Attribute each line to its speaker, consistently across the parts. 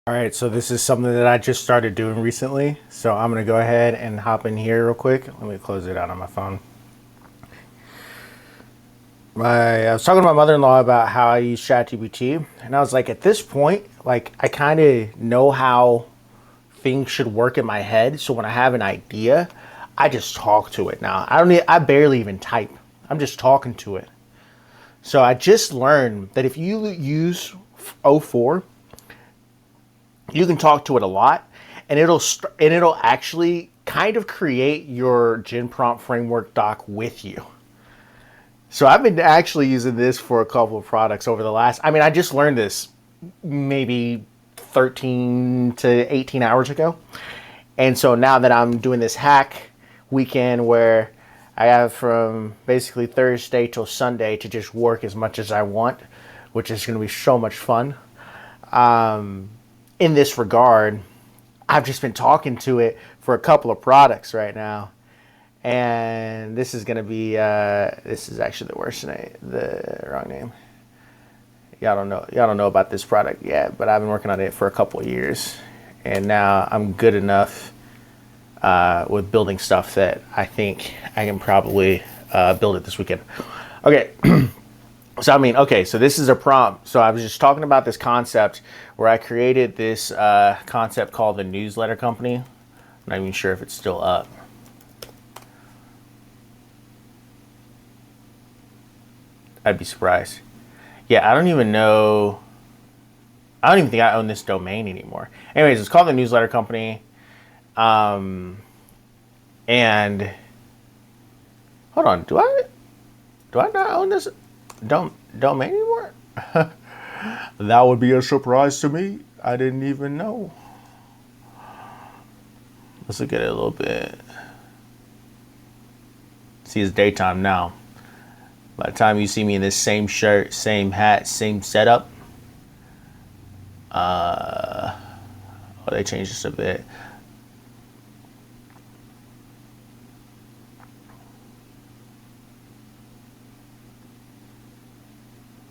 Speaker 1: All right, so this is something that I just started doing recently. So I'm gonna go ahead and hop in here real quick. Let me close it out on my phone. I was talking to my mother-in-law about how I use ChatGPT, and I was like, at this point, like I kind of know how things should work in my head. So when I have an idea, I just talk to it now. I barely even type. I'm just talking to it. So I just learned that if you use O4, you can talk to it a lot, and it'll actually kind of create your Gen Prompt framework doc with you. So I've been actually using this for a couple of products over the last. I mean, I just learned this maybe 13 to 18 hours ago, and so now that I'm doing this hack weekend where I have from basically Thursday till Sunday to just work as much as I want, which is going to be so much fun. In this regard, I've just been talking to it for a couple of products right now. And this is going to be, this is actually the worst name, the wrong name. Y'all don't know about this product yet, but I've been working on it for a couple of years. And now I'm good enough with building stuff that I think I can probably build it this weekend. Okay. So, I mean, okay, so this is a prompt. So I was just talking about this concept where I created this concept called the newsletter company. I'm not even sure if it's still up. I'd be surprised. Yeah, I don't even know. I don't even think I own this domain anymore. Anyways, it's called the newsletter company. And hold on, do I not own this domain anymore? That would be a surprise to me. I didn't even know. Let's look at it a little bit. See, it's daytime now. By the time you see me in this same shirt, same hat, same setup, they changed this a bit.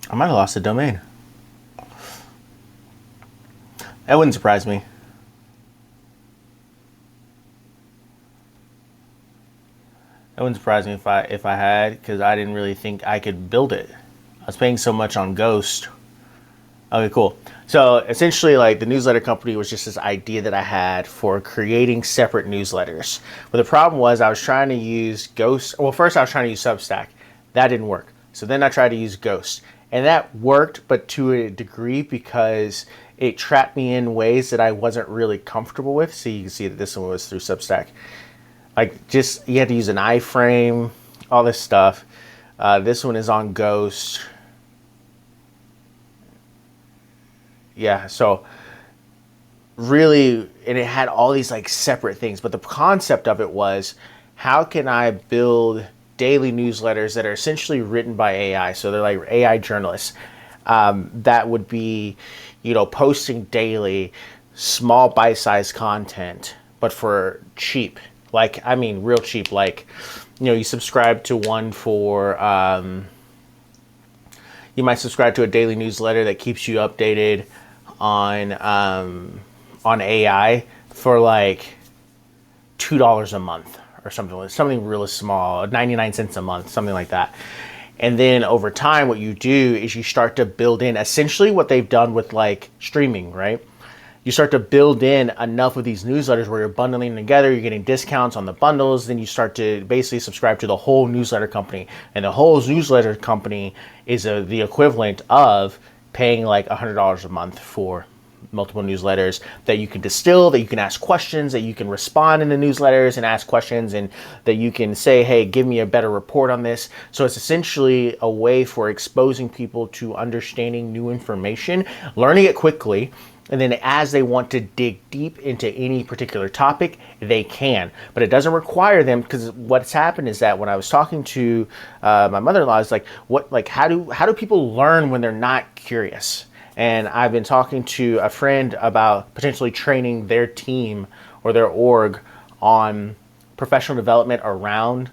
Speaker 1: I might have lost the domain. That wouldn't surprise me. That wouldn't surprise me if I had, because I didn't really think I could build it. I was paying so much on Ghost. Okay, cool. So essentially, like, the newsletter company was just this idea that I had for creating separate newsletters. But the problem was I was trying to use Ghost. Well, first I was trying to use Substack. That didn't work. So then I tried to use Ghost. And that worked, but to a degree, because it trapped me in ways that I wasn't really comfortable with. So you can see that this one was through Substack. Like, just, you had to use an iframe, all this stuff. This one is on Ghost. Yeah, so really, and it had all these like separate things, but the concept of it was, how can I build daily newsletters that are essentially written by AI? So they're like AI journalists that would be, posting daily small bite-sized content, but for cheap. Like, I mean, real cheap. Like, you subscribe to one for, you might subscribe to a daily newsletter that keeps you updated on AI for like $2 a month or something really small, 99 cents a month, something like that. And then over time, what you do is you start to build in essentially what they've done with like streaming, right? You start to build in enough of these newsletters where you're bundling together, you're getting discounts on the bundles, then you start to basically subscribe to the whole newsletter company. And the whole newsletter company is the equivalent of paying like $100 a month for multiple newsletters that you can distill, that you can ask questions, that you can respond in the newsletters and ask questions, and that you can say, hey, give me a better report on this. So it's essentially a way for exposing people to understanding new information, learning it quickly, and then as they want to dig deep into any particular topic, they can. But it doesn't require them, because what's happened is that when I was talking to my mother-in-law, it's like, how do people learn when they're not curious? And I've been talking to a friend about potentially training their team or their org on professional development around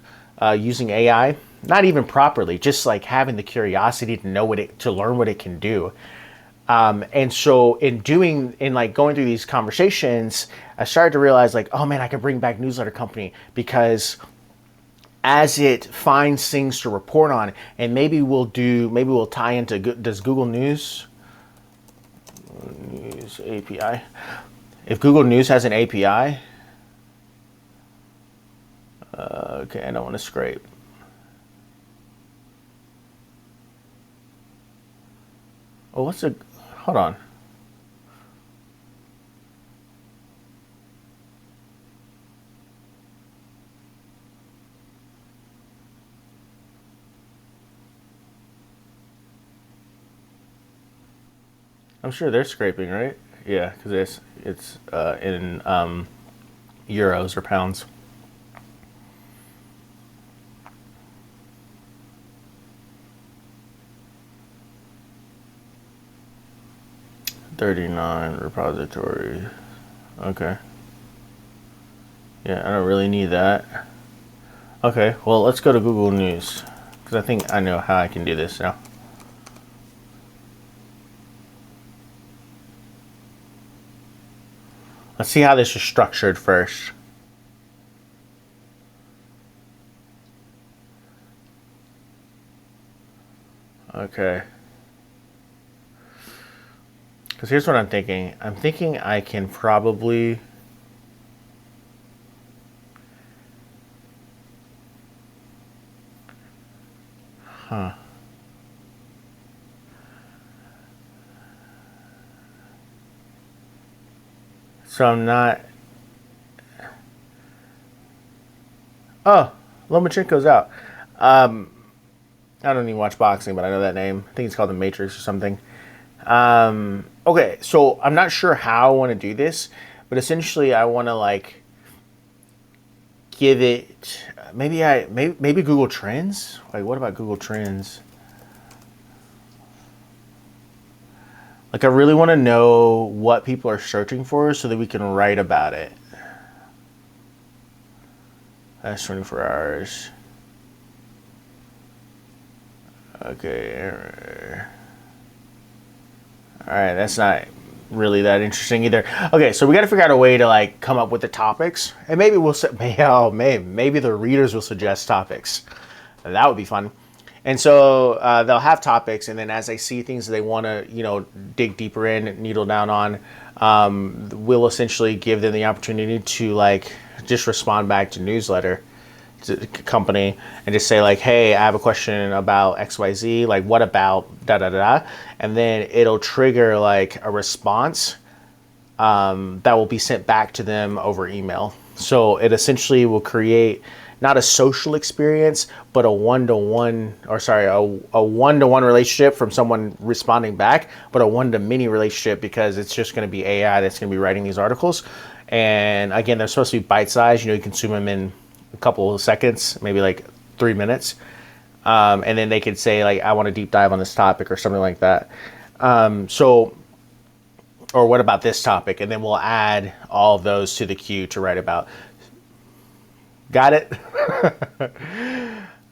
Speaker 1: using AI. Not even properly, just like having the curiosity to know to learn what it can do. And so in like going through these conversations, I started to realize like, oh man, I can bring back Newsletter Company, because as it finds things to report on, and maybe we'll tie into, does Google News API? If Google News has an API, okay, I don't want to scrape. Oh, hold on. I'm sure they're scraping, right? Yeah, because it's in euros or pounds. $39 repository. Okay. Yeah, I don't really need that. Okay, well, let's go to Google News, because I think I know how I can do this now. Let's see how this is structured first. Okay. Because here's what I'm thinking. I'm thinking I can probably... Huh. So I'm not... Oh, Lomachenko's out. I don't even watch boxing, but I know that name. I think it's called The Matrix or something. Okay, so I'm not sure how I want to do this, but essentially I want to like give it maybe Google Trends. Like, what about Google Trends? Like, I really want to know what people are searching for so that we can write about it. That's 24 hours. Okay. All right, that's not really that interesting either. Okay, so we got to figure out a way to like come up with the topics, and maybe maybe the readers will suggest topics. That would be fun. And so they'll have topics, and then as they see things that they want to, dig deeper in, needle down on, we'll essentially give them the opportunity to like just respond back to newsletter company and just say like, hey, I have a question about XYZ, like what about da da da, and then it'll trigger like a response that will be sent back to them over email. So it essentially will create not a social experience, but a one-to-one relationship from someone responding back, but a one-to-many relationship, because it's just going to be AI that's going to be writing these articles. And again, they're supposed to be bite-sized. You consume them in a couple of seconds, maybe like 3 minutes. And then they could say like, I want to deep dive on this topic or something like that. Or what about this topic? And then we'll add all of those to the queue to write about. Got it?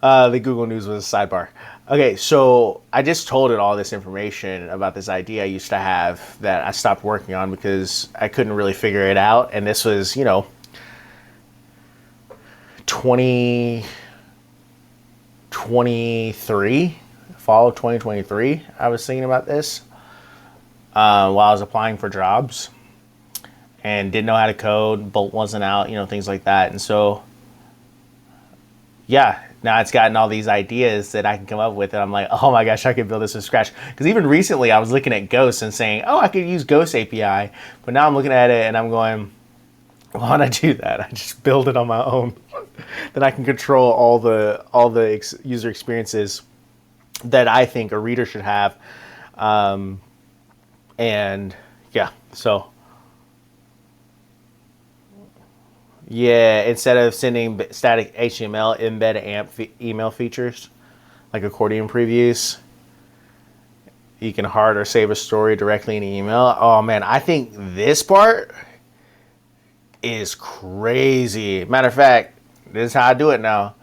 Speaker 1: The Google News was a sidebar. Okay, so I just told it all this information about this idea I used to have that I stopped working on because I couldn't really figure it out. And this was, 2023, fall of 2023, I was thinking about this while I was applying for jobs and didn't know how to code. Bolt wasn't out, things like that. And so, yeah, now it's gotten all these ideas that I can come up with, and I'm like, oh my gosh, I could build this from scratch. Because even recently I was looking at Ghost and saying, oh, I could use Ghost API. But now I'm looking at it and I'm going, why don't I do that? I just build it on my own. Then I can control all the user experiences that I think a reader should have. And yeah, so yeah, instead of sending static HTML, embed AMP email features like accordion previews. You can hard or save a story directly in email. Oh man, I think this part is crazy. Matter of fact, this is how I do it now.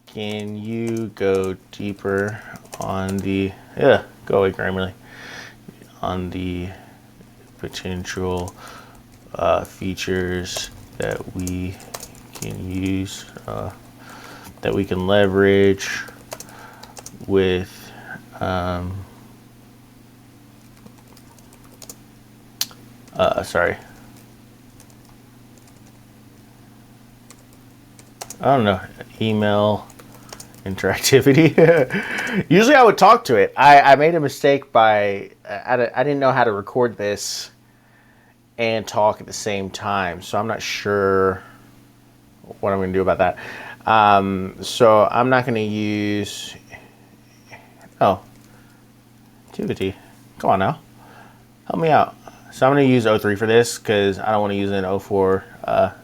Speaker 1: Can you go deeper on the Go away, Grammarly. On the potential features that we can use, that we can leverage with sorry. I don't know, email interactivity. Usually I would talk to it. I made a mistake by, I didn't know how to record this and talk at the same time. So I'm not sure what I'm going to do about that. So I'm not going to use, oh, activity. Come on now. Help me out. So I'm going to use O3 for this because I don't want to use an O4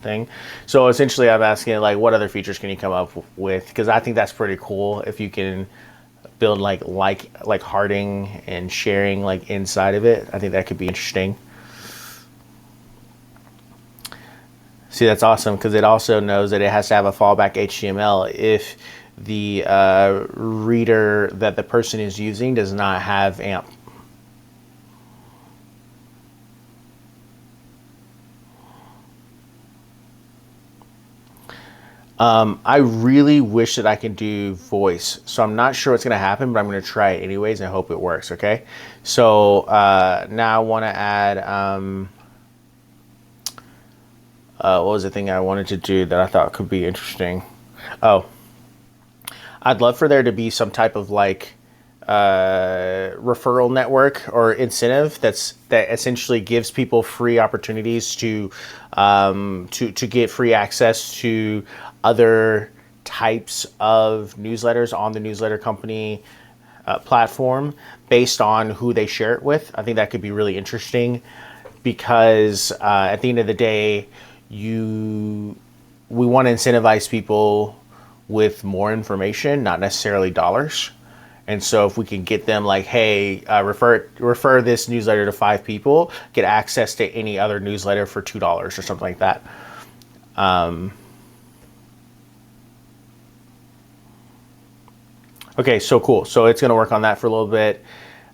Speaker 1: thing. So essentially I'm asking like, what other features can you come up with? Because I think that's pretty cool if you can build like hearting and sharing like inside of it. I think that could be interesting. See, that's awesome because it also knows that it has to have a fallback HTML if the reader that the person is using does not have AMP. I really wish that I could do voice, so I'm not sure what's going to happen, but I'm going to try it anyways and hope it works, okay? So now I want to add, what was the thing I wanted to do that I thought could be interesting? Oh, I'd love for there to be some type of like referral network or incentive that essentially gives people free opportunities to get free access to other types of newsletters on the newsletter company platform based on who they share it with. I think that could be really interesting because at the end of the day, we want to incentivize people with more information, not necessarily dollars. And so if we can get them like, hey, refer this newsletter to 5 people, get access to any other newsletter for $2 or something like that. Okay, so cool. So it's going to work on that for a little bit.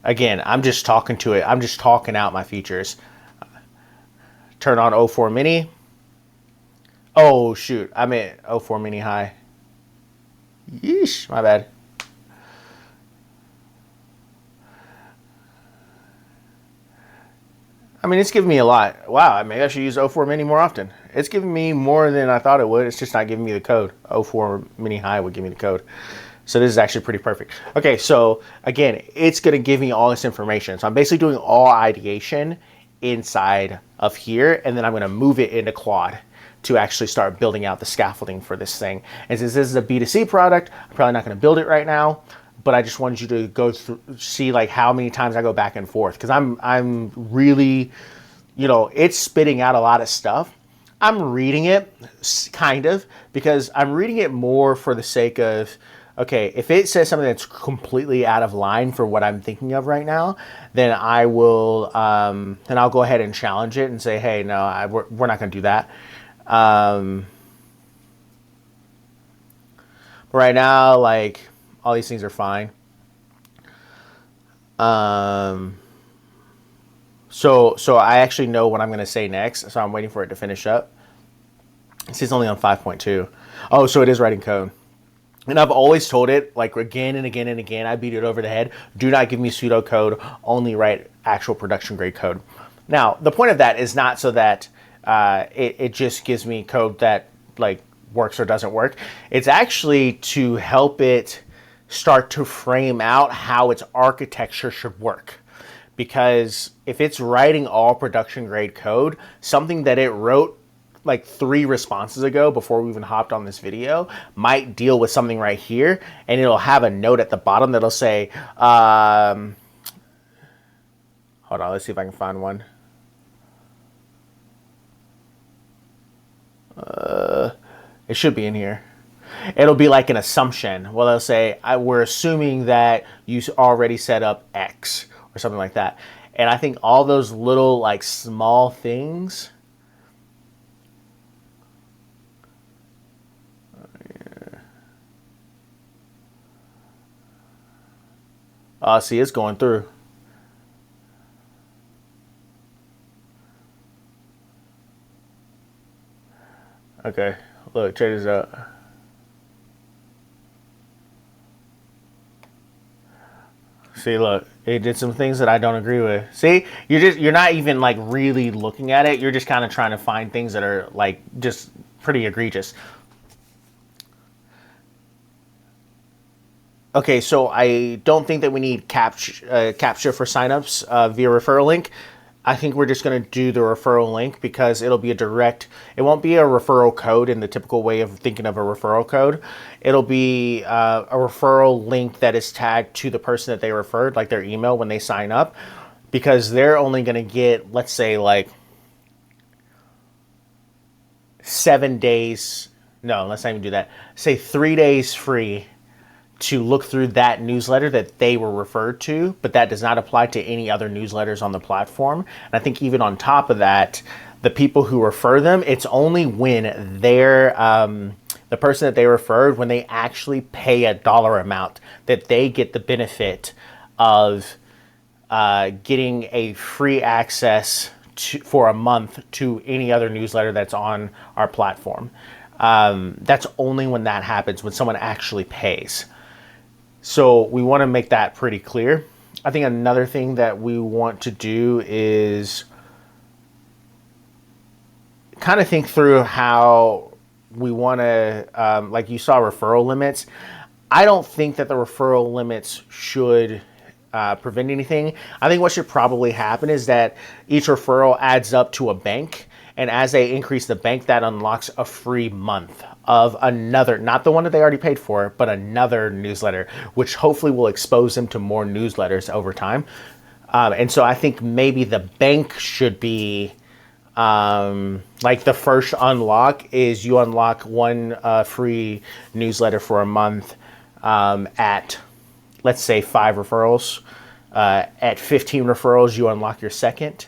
Speaker 1: Again, I'm just talking to it. I'm just talking out my features. Turn on O4 Mini. Oh, shoot. I meant O4 Mini High. Yeesh, my bad. I mean, it's giving me a lot. Wow, maybe I should use O4 Mini more often. It's giving me more than I thought it would. It's just not giving me the code. O4 Mini High would give me the code. So this is actually pretty perfect. Okay, so again, it's going to give me all this information. So I'm basically doing all ideation inside of here, and then I'm going to move it into Claude to actually start building out the scaffolding for this thing. And since this is a B2C product, I'm probably not going to build it right now, but I just wanted you to go through, see like how many times I go back and forth, because I'm really, it's spitting out a lot of stuff. I'm reading it kind of because I'm reading it more for the sake of, okay, if it says something that's completely out of line for what I'm thinking of right now, then I will, then I'll go ahead and challenge it and say, hey, no, we're not going to do that. But right now, like, all these things are fine. So I actually know what I'm going to say next, so I'm waiting for it to finish up. See, it's only on 5.2. Oh, so it is writing code. And I've always told it, like again and again and again, I beat it over the head. Do not give me pseudocode, only write actual production grade code. Now, the point of that is not so that it just gives me code that like works or doesn't work. It's actually to help it start to frame out how its architecture should work. Because if it's writing all production grade code, something that it wrote like 3 responses ago before we even hopped on this video might deal with something right here, and it'll have a note at the bottom that'll say, hold on, let's see if I can find one. It should be in here. It'll be like an assumption. Well, they'll say, we're assuming that you already set up X or something like that. And I think all those little like small things, See, it's going through. Okay, look, check this out. See, look, it did some things that I don't agree with. See, you're not even like really looking at it. You're just kind of trying to find things that are like just pretty egregious. Okay, so I don't think that we need capture for signups via referral link. I think we're just going to do the referral link because it'll be a direct, it won't be a referral code in the typical way of thinking of a referral code. It'll be a referral link that is tagged to the person that they referred, like their email when they sign up, because they're only going to get, let's say, like 7 days. No, let's not even do that. Say 3 days free to look through that newsletter that they were referred to, but that does not apply to any other newsletters on the platform. And I think even on top of that, the people who refer them, it's only when they're the person that they referred, when they actually pay a dollar amount, that they get the benefit of getting a free access for a month to any other newsletter that's on our platform. That's only when that happens, when someone actually pays. So we want to make that pretty clear. I think another thing that we want to do is kind of think through how we want to, like you saw referral limits. I don't think that the referral limits should prevent anything. I think what should probably happen is that each referral adds up to a bank. And as they increase the bank, that unlocks a free month of another, not the one that they already paid for, but another newsletter, which hopefully will expose them to more newsletters over time. And so I think maybe the bank should be like the first unlock is you unlock one free newsletter for a month at, let's say, 5 referrals. At 15 referrals, you unlock your second.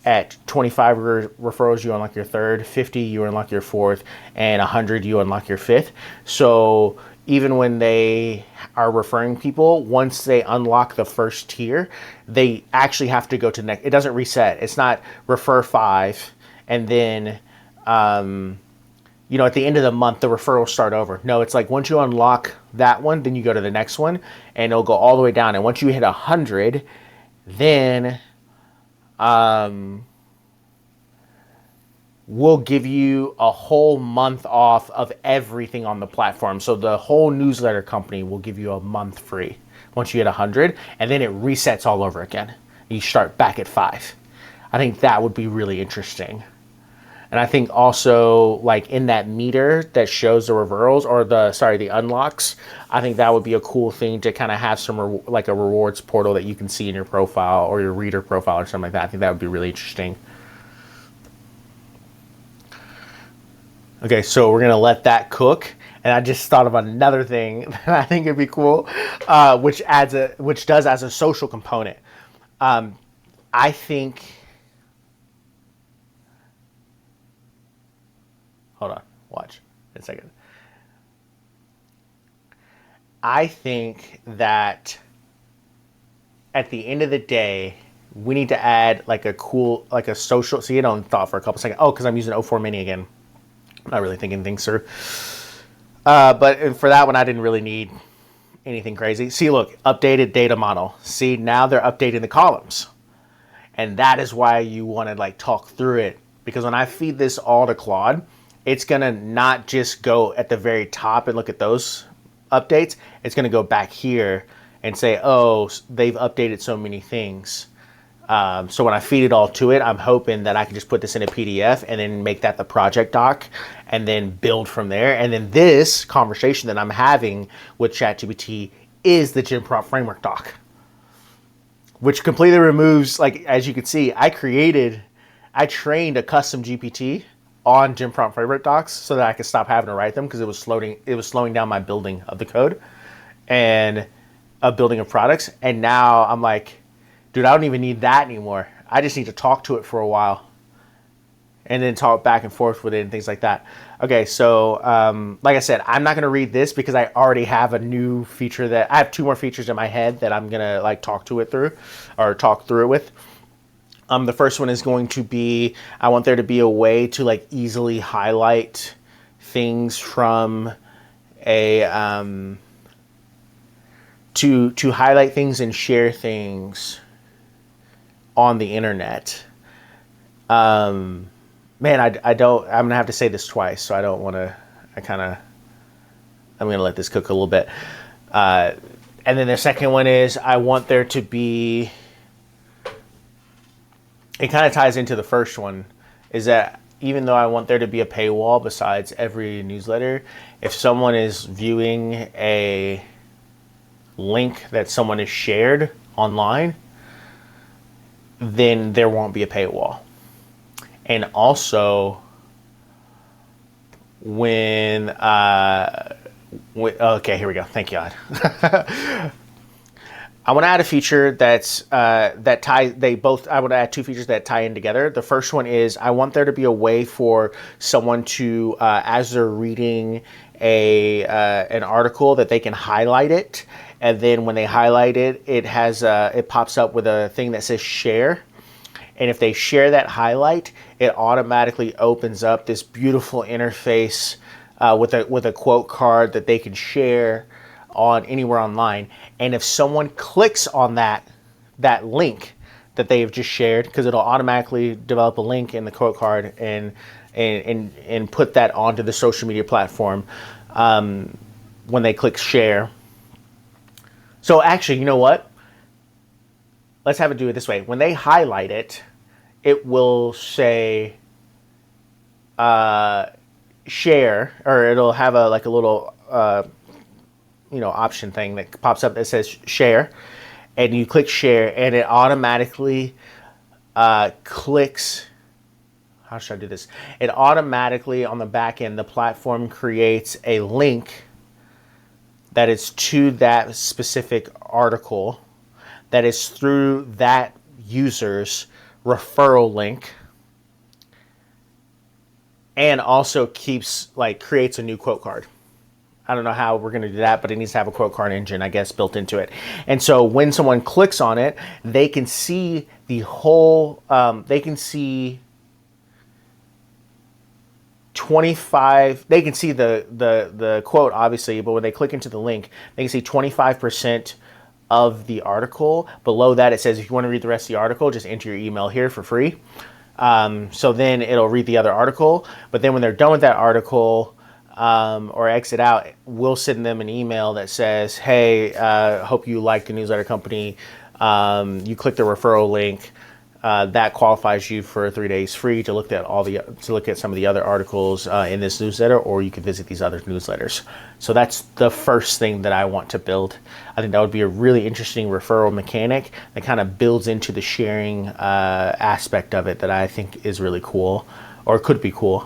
Speaker 1: At 25 referrals, you unlock your third. 50, you unlock your fourth. And 100, you unlock your fifth. So even when they are referring people, once they unlock the first tier, they actually have to go to next. It doesn't reset. It's not refer 5 and then at the end of the month, the referrals start over. No, it's like once you unlock that one, then you go to the next one, and it'll go all the way down. And once you hit 100, then we'll give you a whole month off of everything on the platform. So the whole newsletter company will give you a month free once you hit 100, and then it resets all over again. You start back at 5. I think that would be really interesting. And I think also, like, in that meter that shows the referrals or the unlocks, I think that would be a cool thing to kind of have some like a rewards portal that you can see in your profile or your reader profile or something like that. I think that would be really interesting. Okay, so we're gonna let that cook, and I just thought of another thing that I think would be cool, which does as a social component. I think. Hold on, watch in a second. I think that at the end of the day, we need to add like a cool, like a social. See, it on thought for a couple seconds. Oh, because I'm using 04 Mini again. I'm not really thinking things through. But for that one, I didn't really need anything crazy. See, look, updated data model. See, now they're updating the columns. And that is why you want to like talk through it. Because when I feed this all to Claude, it's going to not just go at the very top and look at those updates. It's going to go back here and say, oh, they've updated so many things. So when I feed it all to it, I'm hoping that I can just put this in a PDF and then make that the project doc and then build from there. And then this conversation that I'm having with ChatGPT is the Gym Prompt Framework doc, which completely removes, like, as you can see, I trained a custom GPT on Gym Prompt Framework docs so that I could stop having to write them because it was slowing down my building of the code and building of products. And now I'm like, dude, I don't even need that anymore. I just need to talk to it for a while. and then talk back and forth with it and things like that. Okay, so like I said, I'm not going to read this because I already have a new feature that I have two more features in my head that I'm going to like talk through it with. The first one is going to be, I want there to be a way to like easily highlight things from a to highlight things and share things on the internet. Man, I don't, I'm gonna have to say this twice, so I don't want to, I'm gonna let this cook a little bit. And then the second one is, I want there to be, it kind of ties into the first one, is that even though I want there to be a paywall besides every newsletter, if someone is viewing a link that someone has shared online, then there won't be a paywall. And also, okay, here we go. Thank God. I want to add a feature that's that tie. I want to add two features that tie in together. The first one is, I want there to be a way for someone to, as they're reading an article, that they can highlight it, and then when they highlight it, it pops up with a thing that says share. And if they share that highlight, it automatically opens up this beautiful interface with a quote card that they can share on anywhere online. And if someone clicks on that link that they've just shared, because it'll automatically develop a link in the quote card and put that onto the social media platform when they click share. So actually, you know what? Let's have it do it this way. When they highlight it, it will say share, or it'll have a little option thing that pops up that says share, and you click share, and it automatically clicks. How should I do this? It automatically, on the back end, the platform creates a link that is to that specific article, that is through that user's referral link, and also creates a new quote card. I don't know how we're going to do that, but it needs to have a quote card engine, I guess, built into it. And so when someone clicks on it, they can see the whole, they can see 25, they can see the quote, obviously, but when they click into the link, they can see 25% of the article. Below that, it says, if you want to read the rest of the article, just enter your email here for free. So then it'll read the other article. But then when they're done with that article, or exit out, we'll send them an email that says, hey, hope you like the newsletter company. You click the referral link. That qualifies you for 3 days free to look at some of the other articles in this newsletter, or you can visit these other newsletters. So that's the first thing that I want to build. I think that would be a really interesting referral mechanic that kind of builds into the sharing aspect of it, that I think is really cool, or could be cool.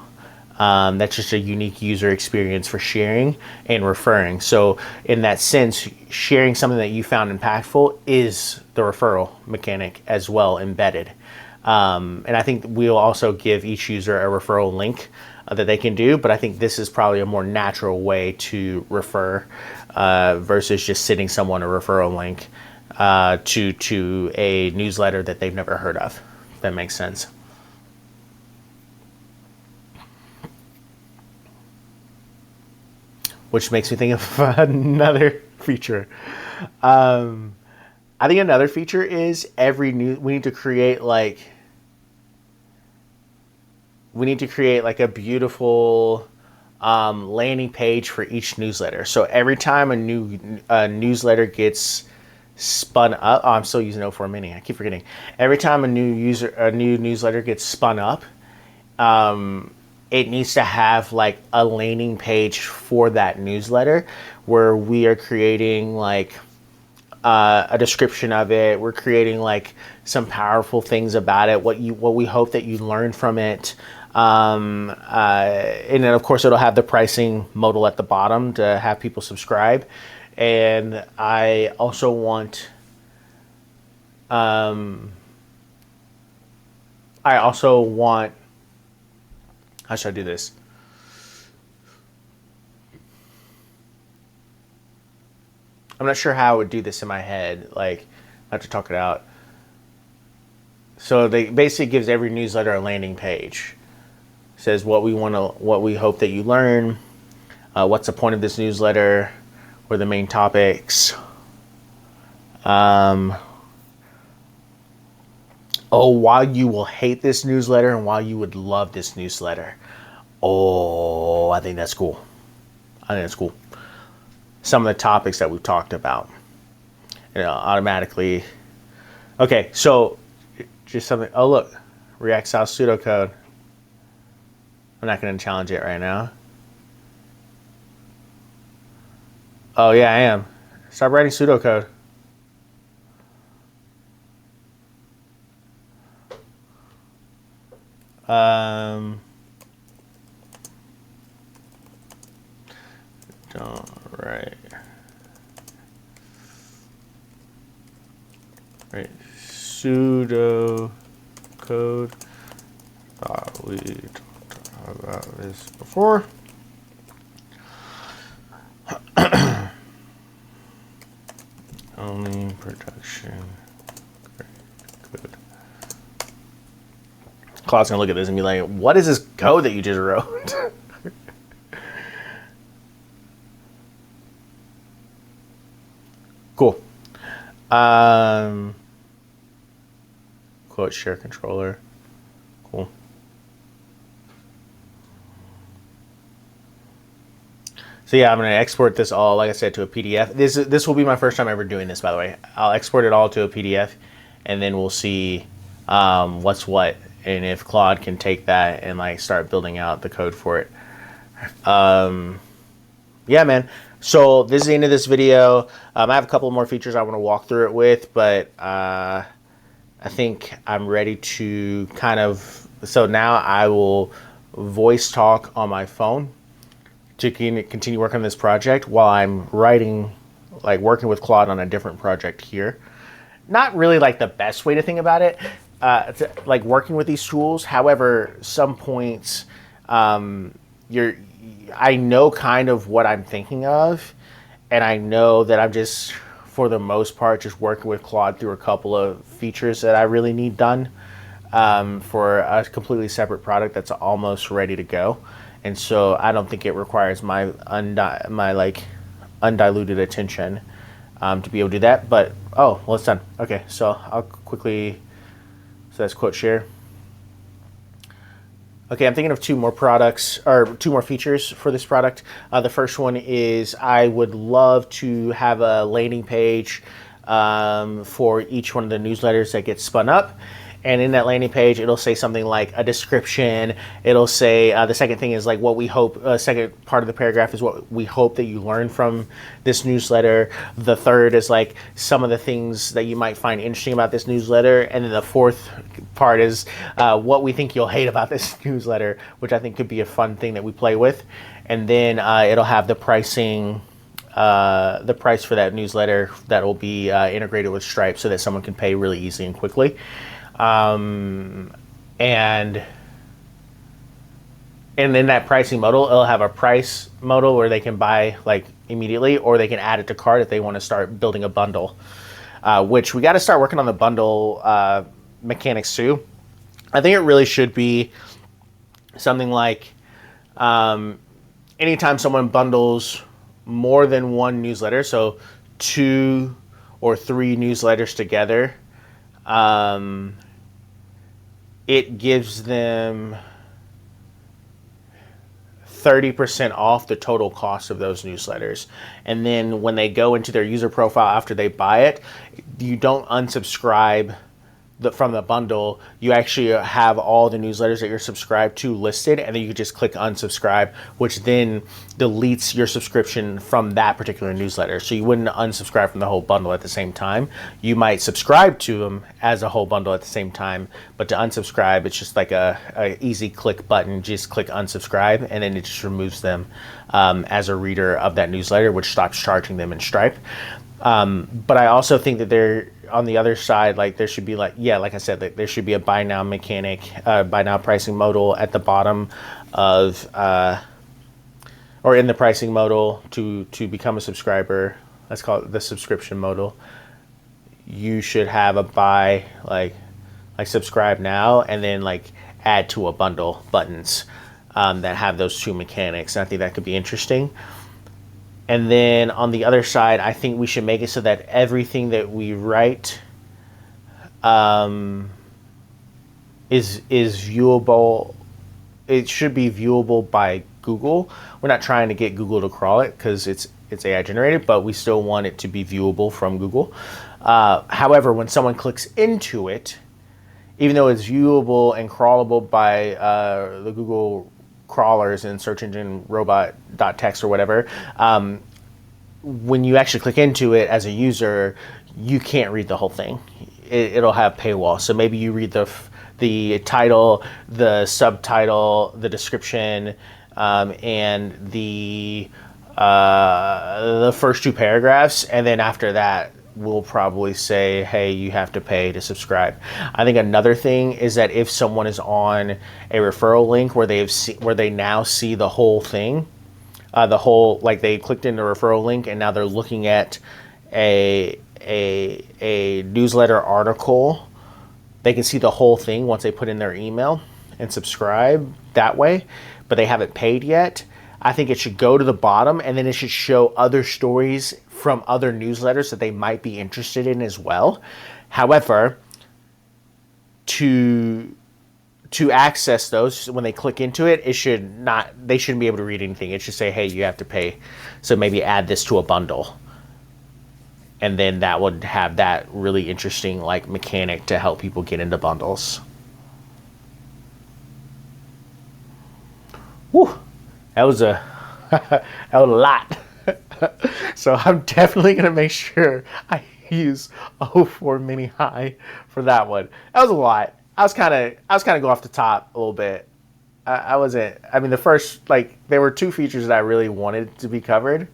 Speaker 1: That's just a unique user experience for sharing and referring. So in that sense, sharing something that you found impactful is the referral mechanic as well, embedded. And I think we'll also give each user a referral link that they can do, but I think this is probably a more natural way to refer versus just sending someone a referral link to a newsletter that they've never heard of, if that makes sense. Which makes me think of another feature. I think another feature is we need to create like a beautiful landing page for each newsletter. So every time a new newsletter gets spun up, I'm still using 04 Mini. I keep forgetting. Every time a new newsletter gets spun up, it needs to have like a landing page for that newsletter, where we are creating like a description of it. We're creating like some powerful things about it, what we hope that you learn from it. And then of course it'll have the pricing modal at the bottom to have people subscribe. And I also want, How should I do this? I'm not sure how I would do this in my head. Like, I have to talk it out. So they basically gives every newsletter a landing page. Says what we hope that you learn. What's the point of this newsletter? What are the main topics? Why you will hate this newsletter and why you would love this newsletter. Oh, I think that's cool. Some of the topics that we've talked about. Automatically. Okay, so just something. Oh, look. React style pseudocode. I'm not going to challenge it right now. Oh, yeah, I am. Stop writing pseudocode. Don't write. Right. Pseudo code. We talked about this before. Only production code. Claude's gonna look at this and be like, "What is this code that you just wrote?" Cool. Quote share controller. Cool. So yeah, I'm going to export this all, like I said, to a PDF. This will be my first time ever doing this, by the way. I'll export it all to a PDF, and then we'll see what's what, and if Claude can take that and like start building out the code for it. Yeah, man. So this is the end of this video. I have a couple more features I want to walk through it with, but I think I'm ready to kind of. So now I will voice talk on my phone to continue working on this project while I'm working with Claude on a different project here. Not really like the best way to think about it, like working with these tools. However, some points, I know kind of what I'm thinking of, and I know that I'm just, for the most part, just working with Claude through a couple of features that I really need done for a completely separate product that's almost ready to go. And so I don't think it requires my undiluted attention to be able to do that. But, well, it's done. Okay, so I'll quickly, so that's quote share. Okay, I'm thinking of two more features for this product. The first one is I would love to have a landing page for each one of the newsletters that gets spun up. And in that landing page, it'll say something like a description. It'll say, the second thing is like what we hope, second part of the paragraph is what we hope that you learn from this newsletter. The third is like some of the things that you might find interesting about this newsletter. And then the fourth part is what we think you'll hate about this newsletter, which I think could be a fun thing that we play with. And then it'll have the pricing, the price for that newsletter that will be integrated with Stripe so that someone can pay really easily and quickly. And in that pricing modal, it'll have a price modal where they can buy like immediately, or they can add it to cart if they want to start building a bundle, which we got to start working on the bundle mechanics too. I think it really should be something like anytime someone bundles more than one newsletter, so 2 or 3 newsletters together, it gives them 30% off the total cost of those newsletters. And then when they go into their user profile after they buy it, you don't unsubscribe from the bundle. You actually have all the newsletters that you're subscribed to listed, and then you just click unsubscribe, which then deletes your subscription from that particular newsletter. So you wouldn't unsubscribe from the whole bundle at the same time. You might subscribe to them as a whole bundle at the same time, but to unsubscribe, it's just like a easy click button. Just click unsubscribe, and then it just removes them as a reader of that newsletter, which stops charging them in Stripe. But I also think that on the other side, like there should be like, yeah, like I said, like there should be a buy now mechanic, buy now pricing modal at the bottom of, or in the pricing modal to become a subscriber. Let's call it the subscription modal. You should have a buy, like subscribe now, and then like add to a bundle buttons that have those two mechanics. And I think that could be interesting. And then on the other side, I think we should make it so that everything that we write is viewable. It should be viewable by Google. We're not trying to get Google to crawl it because it's AI generated, but we still want it to be viewable from Google. However, when someone clicks into it, even though it's viewable and crawlable by the Google crawlers and search engine robot.txt or whatever, when you actually click into it as a user, you can't read the whole thing. It'll have paywall. So maybe you read the title, the subtitle, the description, and the first two paragraphs, and then after that, we'll probably say, hey, you have to pay to subscribe. I think another thing is that if someone is on a referral link where they now see the whole thing, like they clicked into a referral link and now they're looking at a newsletter article, they can see the whole thing once they put in their email and subscribe that way, but they haven't paid yet. I think it should go to the bottom, and then it should show other stories from other newsletters that they might be interested in as well. However, to access those, when they click into it, they shouldn't be able to read anything. It should say, hey, you have to pay. So maybe add this to a bundle. And then that would have that really interesting like mechanic to help people get into bundles. Woo! That was a lot. So I'm definitely gonna make sure I use 04 mini high for that one. That was a lot. I was kind of going off the top a little bit. I wasn't. I mean, the first, like, there were two features that I really wanted to be covered.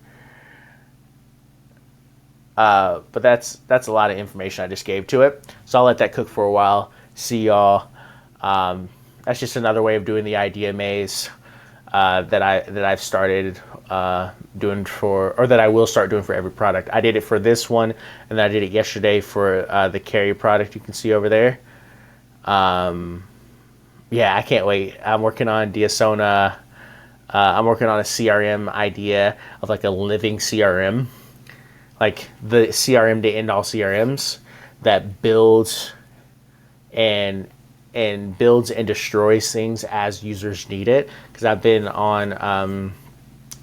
Speaker 1: But that's a lot of information I just gave to it. So I'll let that cook for a while. See y'all. That's just another way of doing the idea maze that I've started doing that I will start doing for every product. I did it for this one, and then I did it yesterday for the carry product you can see over there. Yeah, I can't wait. I'm working on Diasona. I'm working on a CRM idea of like a living CRM, like the CRM to end all CRMs that builds and destroys things as users need it. Because I've been on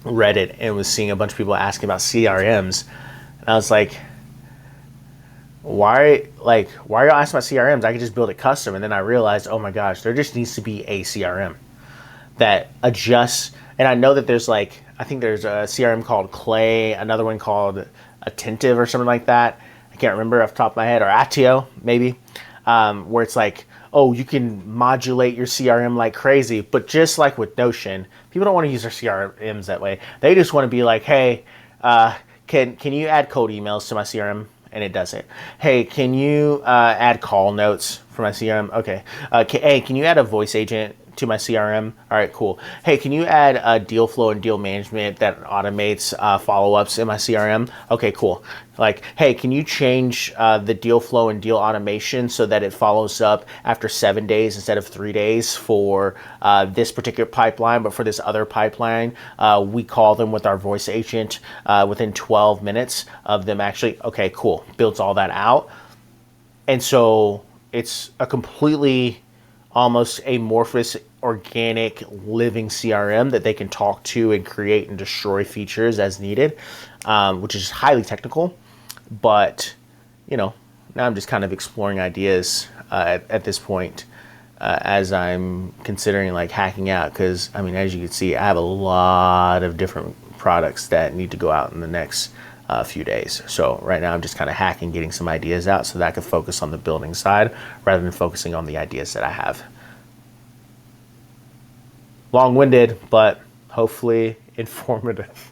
Speaker 1: Reddit and was seeing a bunch of people asking about CRMs, and I was like, why are y'all asking about CRMs? I could just build it custom. And then I realized, oh my gosh, there just needs to be a CRM that adjusts. And I know that I think there's a CRM called Clay, another one called Attentive or something like that. I can't remember off the top of my head, or Attio maybe, where it's like, oh, you can modulate your CRM like crazy. But just like with Notion, people don't want to use their CRMs that way. They just want to be like, hey, can you add cold emails to my CRM? And it does it. Hey, can you add call notes for my CRM? Okay. Hey, can you add a voice agent to my CRM? All right, cool. Hey, can you add deal flow and deal management that automates follow-ups in my CRM? Okay, cool. Like, hey, can you change the deal flow and deal automation so that it follows up after 7 days instead of 3 days for this particular pipeline, but for this other pipeline, we call them with our voice agent within 12 minutes of them actually, okay, cool, builds all that out. And so it's a completely almost amorphous, organic, living CRM that they can talk to and create and destroy features as needed, which is highly technical. But, now I'm just kind of exploring ideas at this point as I'm considering like hacking out. Because, I mean, as you can see, I have a lot of different products that need to go out in the next few days. So right now I'm just kind of hacking, getting some ideas out so that I can focus on the building side rather than focusing on the ideas that I have. Long-winded, but hopefully informative.